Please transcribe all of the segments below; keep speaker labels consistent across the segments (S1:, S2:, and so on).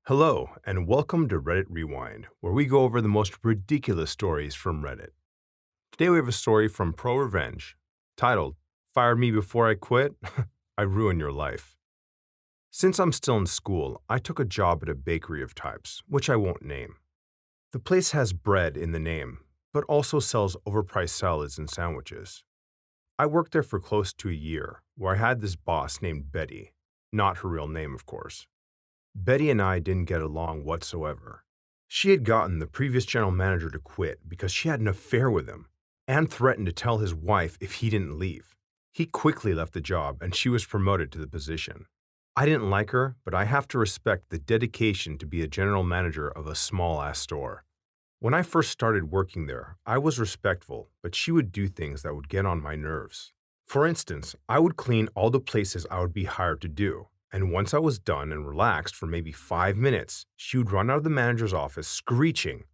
S1: Hello, and welcome to Reddit Rewind, where we go over the most ridiculous stories from Reddit. Today we have a story from Prorevenge titled, Fired Me Before I Quit? I Ruined Your Life. Since I'm still in school, I took a job at a bakery of types, which I won't name. The place has bread in the name, but also sells overpriced salads and sandwiches. I worked there for close to a year, where I had this boss named Betty, not her real name, of course. Betty and I didn't get along whatsoever. She had gotten the previous general manager to quit because she had an affair with him and threatened to tell his wife if he didn't leave. He quickly left the job and she was promoted to the position. I didn't like her, but I have to respect the dedication to be a general manager of a small-ass store. When I first started working there, I was respectful, but she would do things that would get on my nerves. For instance, I would clean all the places I would be hired to do, and once I was done and relaxed for maybe 5 minutes, she would run out of the manager's office screeching,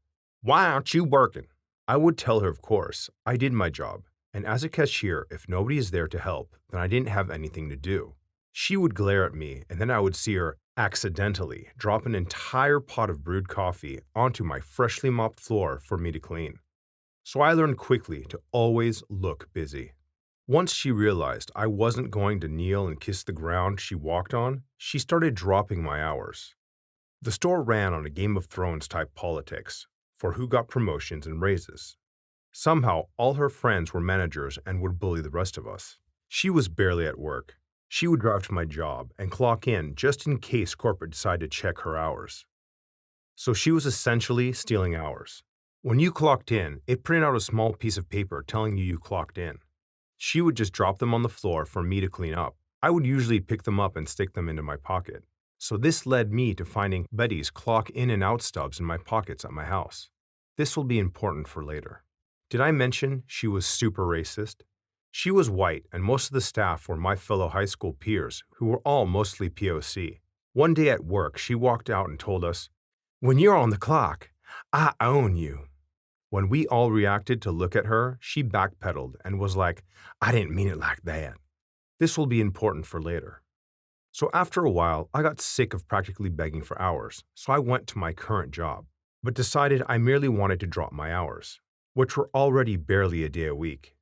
S1: "Why aren't you working?" I would tell her, of course, I did my job, and as a cashier, if nobody is there to help, then I didn't have anything to do. She would glare at me, and then I would see her accidentally drop an entire pot of brewed coffee onto my freshly mopped floor for me to clean. So I learned quickly to always look busy. Once she realized I wasn't going to kneel and kiss the ground she walked on, she started dropping my hours. The store ran on a Game of Thrones type politics for who got promotions and raises. Somehow, all her friends were managers and would bully the rest of us. She was barely at work. She would drive to my job and clock in just in case corporate decided to check her hours. So she was essentially stealing hours. When you clocked in, it printed out a small piece of paper telling you clocked in. She would just drop them on the floor for me to clean up. I would usually pick them up and stick them into my pocket. So this led me to finding Betty's clock in and out stubs in my pockets at my house. This will be important for later. Did I mention she was super racist? She was white, and most of the staff were my fellow high school peers, who were all mostly POC. One day at work, she walked out and told us, "When you're on the clock, I own you." When we all reacted to look at her, she backpedaled and was like, "I didn't mean it like that." This will be important for later. So after a while, I got sick of practically begging for hours, so I went to my current job, but decided I merely wanted to drop my hours, which were already barely a day a week.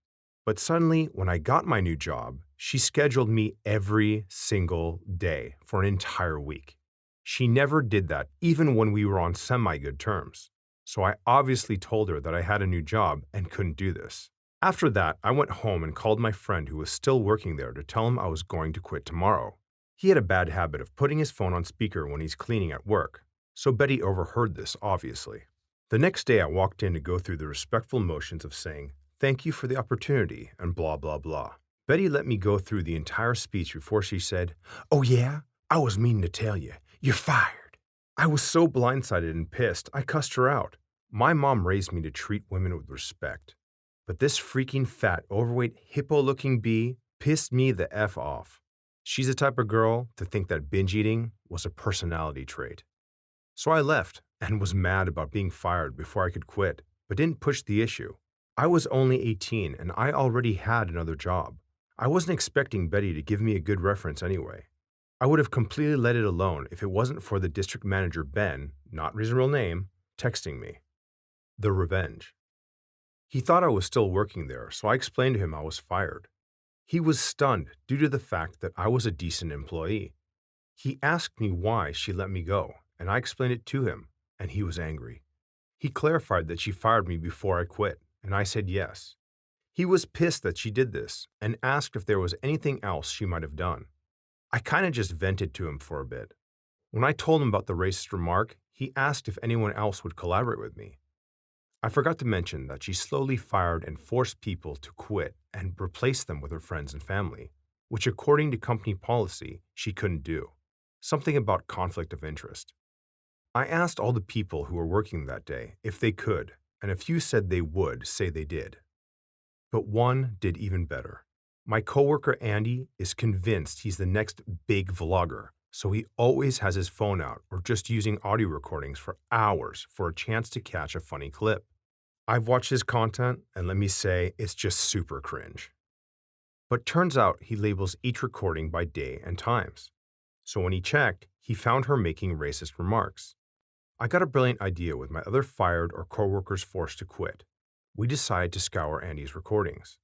S1: But suddenly, when I got my new job, she scheduled me every single day for an entire week. She never did that, even when we were on semi-good terms. So I obviously told her that I had a new job and couldn't do this. After that, I went home and called my friend who was still working there to tell him I was going to quit tomorrow. He had a bad habit of putting his phone on speaker when he's cleaning at work, so Betty overheard this, obviously. The next day, I walked in to go through the respectful motions of saying, "Thank you for the opportunity," and blah, blah, blah. Betty let me go through the entire speech before she said, "Oh yeah? I was meaning to tell you. You're fired." I was so blindsided and pissed, I cussed her out. My mom raised me to treat women with respect. But this freaking fat, overweight, hippo-looking bee pissed me the F off. She's the type of girl to think that binge eating was a personality trait. So I left and was mad about being fired before I could quit, but didn't push the issue. I was only 18 and I already had another job. I wasn't expecting Betty to give me a good reference anyway. I would have completely let it alone if it wasn't for the district manager Ben, not his real name, texting me. The revenge. He thought I was still working there, so I explained to him I was fired. He was stunned due to the fact that I was a decent employee. He asked me why she let me go, and I explained it to him, and he was angry. He clarified that she fired me before I quit, and I said yes. He was pissed that she did this and asked if there was anything else she might have done. I kind of just vented to him for a bit. When I told him about the racist remark, he asked if anyone else would collaborate with me. I forgot to mention that she slowly fired and forced people to quit and replace them with her friends and family, which according to company policy, she couldn't do. Something about conflict of interest. I asked all the people who were working that day if they could, and a few said they would say they did. But one did even better. My coworker Andy is convinced he's the next big vlogger, so he always has his phone out or just using audio recordings for hours for a chance to catch a funny clip. I've watched his content, and let me say, it's just super cringe. But turns out he labels each recording by day and times. So when he checked, he found her making racist remarks. I got a brilliant idea with my other fired or coworkers forced to quit. We decided to scour Andy's recordings.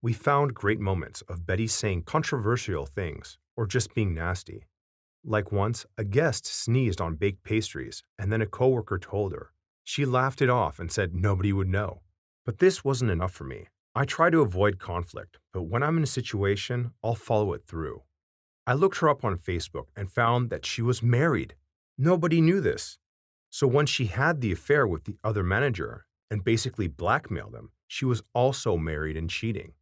S1: We found great moments of Betty saying controversial things or just being nasty. Like once, a guest sneezed on baked pastries and then a coworker told her. She laughed it off and said nobody would know. But this wasn't enough for me. I try to avoid conflict, but when I'm in a situation, I'll follow it through. I looked her up on Facebook and found that she was married. Nobody knew this. So when she had the affair with the other manager and basically blackmailed him, she was also married and cheating.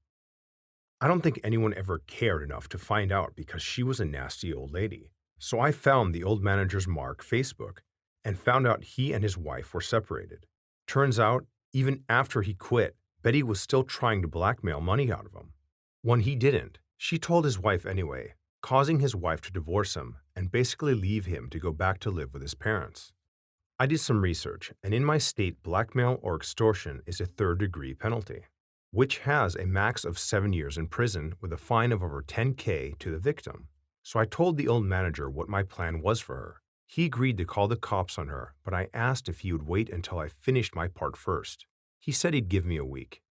S1: I don't think anyone ever cared enough to find out because she was a nasty old lady. So I found the old manager's Mark Facebook and found out he and his wife were separated. Turns out, even after he quit, Betty was still trying to blackmail money out of him. When he didn't, she told his wife anyway, causing his wife to divorce him and basically leave him to go back to live with his parents. I did some research, and in my state, blackmail or extortion is a third-degree penalty, which has a max of 7 years in prison with a fine of over $10,000 to the victim. So I told the old manager what my plan was for her. He agreed to call the cops on her, but I asked if he would wait until I finished my part first. He said he'd give me a week.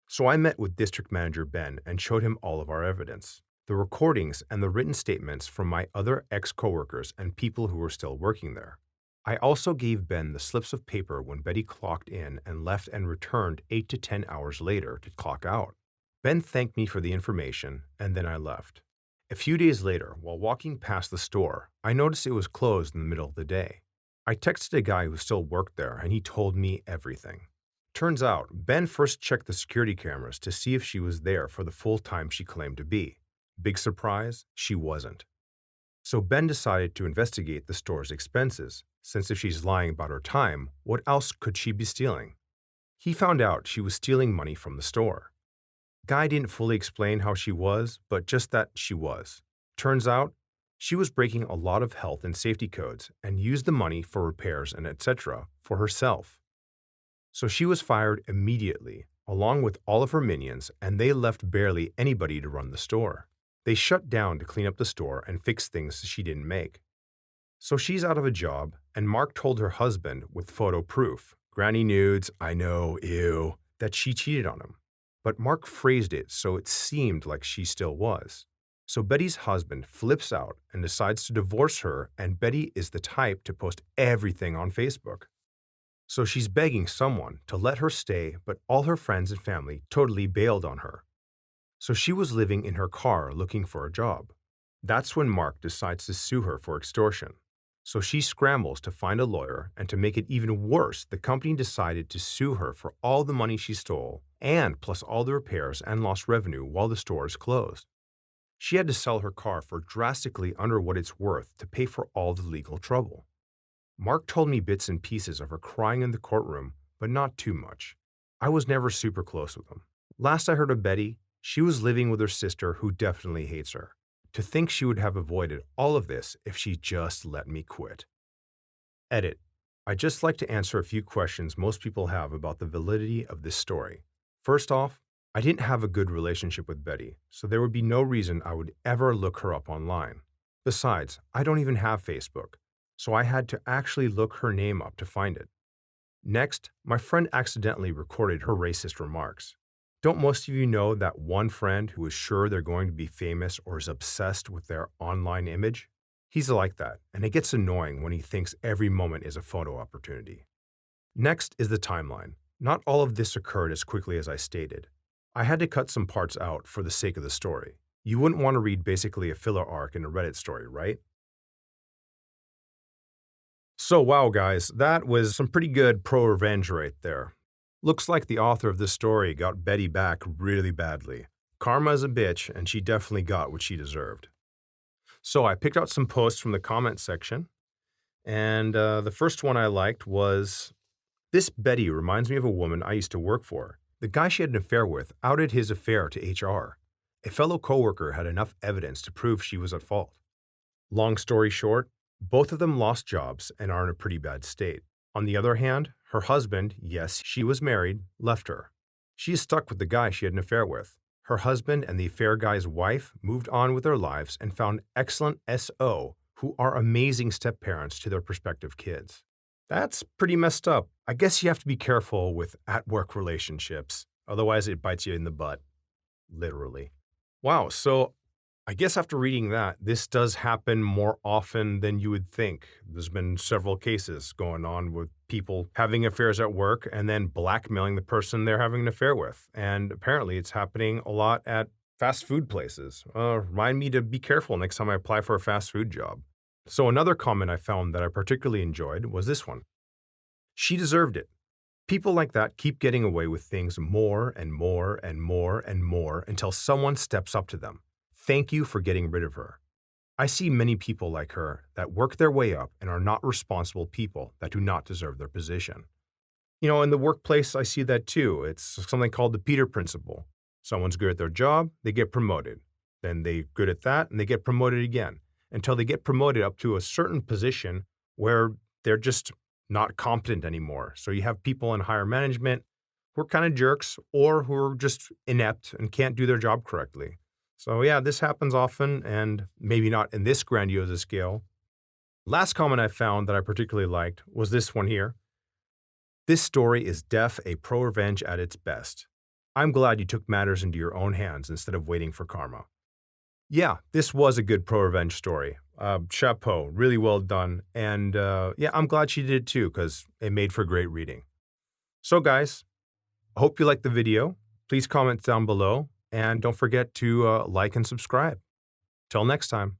S1: So I met with District Manager Ben and showed him all of our evidence, the recordings and the written statements from my other ex-coworkers and people who were still working there. I also gave Ben the slips of paper when Betty clocked in and left and returned 8 to 10 hours later to clock out. Ben thanked me for the information, and then I left. A few days later, while walking past the store, I noticed it was closed in the middle of the day. I texted a guy who still worked there, and he told me everything. Turns out, Ben first checked the security cameras to see if she was there for the full time she claimed to be. Big surprise, she wasn't. So Ben decided to investigate the store's expenses, since if she's lying about her time, what else could she be stealing? He found out she was stealing money from the store. Guy didn't fully explain how she was, but just that she was. Turns out, she was breaking a lot of health and safety codes and used the money for repairs and etc. for herself. So she was fired immediately, along with all of her minions, and they left barely anybody to run the store. They shut down to clean up the store and fix things she didn't make. So she's out of a job, and Mark told her husband with photo proof, granny nudes, I know, ew, that she cheated on him. But Mark phrased it so it seemed like she still was. So Betty's husband flips out and decides to divorce her, and Betty is the type to post everything on Facebook. So she's begging someone to let her stay, but all her friends and family totally bailed on her. So she was living in her car looking for a job. That's when Mark decides to sue her for extortion. So she scrambles to find a lawyer, and to make it even worse, the company decided to sue her for all the money she stole, and plus all the repairs and lost revenue while the store is closed. She had to sell her car for drastically under what it's worth to pay for all the legal trouble. Mark told me bits and pieces of her crying in the courtroom, but not too much. I was never super close with him. Last I heard of Betty, she was living with her sister who definitely hates her. To think she would have avoided all of this if she just let me quit. Edit. I'd just like to answer a few questions most people have about the validity of this story. First off, I didn't have a good relationship with Betty, so there would be no reason I would ever look her up online. Besides, I don't even have Facebook, so I had to actually look her name up to find it. Next, my friend accidentally recorded her racist remarks. Don't most of you know that one friend who is sure they're going to be famous or is obsessed with their online image? He's like that, and it gets annoying when he thinks every moment is a photo opportunity. Next is the timeline. Not all of this occurred as quickly as I stated. I had to cut some parts out for the sake of the story. You wouldn't want to read basically a filler arc in a Reddit story, right? So wow guys, that was some pretty good pro-revenge right there. Looks like the author of this story got Betty back really badly. Karma is a bitch, and she definitely got what she deserved. So I picked out some posts from the comment section, and the first one I liked was, "This Betty reminds me of a woman I used to work for. The guy she had an affair with outed his affair to HR. A fellow coworker had enough evidence to prove she was at fault. Long story short, both of them lost jobs and are in a pretty bad state. On the other hand, her husband, yes, she was married, left her. She is stuck with the guy she had an affair with. Her husband and the affair guy's wife moved on with their lives and found excellent SO who are amazing step parents to their prospective kids. That's pretty messed up. I guess you have to be careful with at work relationships, otherwise, it bites you in the butt, literally. Wow. So I guess after reading that, this does happen more often than you would think. There's been several cases going on with people having affairs at work and then blackmailing the person they're having an affair with. And apparently it's happening a lot at fast food places. Remind me to be careful next time I apply for a fast food job. So another comment I found that I particularly enjoyed was this one. She deserved it. People like that keep getting away with things more and more and more and more until someone steps up to them. Thank you for getting rid of her. I see many people like her that work their way up and are not responsible people that do not deserve their position. In the workplace, I see that too. It's something called the Peter Principle. Someone's good at their job, they get promoted. Then they're good at that, and they get promoted again until they get promoted up to a certain position where they're just not competent anymore. So you have people in higher management who are kind of jerks or who are just inept and can't do their job correctly. So yeah, this happens often and maybe not in this grandiose a scale. Last comment I found that I particularly liked was this one here. This story is def a pro-revenge at its best. I'm glad you took matters into your own hands instead of waiting for karma. Yeah, this was a good pro-revenge story. Chapeau, really well done. And yeah, I'm glad she did it too because it made for great reading. So guys, I hope you liked the video. Please comment down below and don't forget to like and subscribe. Till next time.